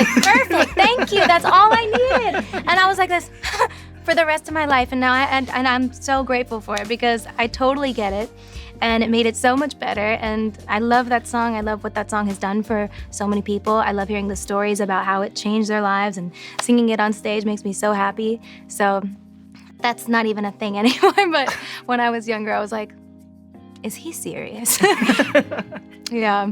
like, perfect, thank you, that's all I needed. And I was like this for the rest of my life, and now I'm so grateful for it because I totally get it. And it made it so much better, and I love that song. I love what that song has done for so many people. I love hearing the stories about how it changed their lives, and singing it on stage makes me so happy. So that's not even a thing anymore, but when I was younger, I was like, is he serious? Yeah.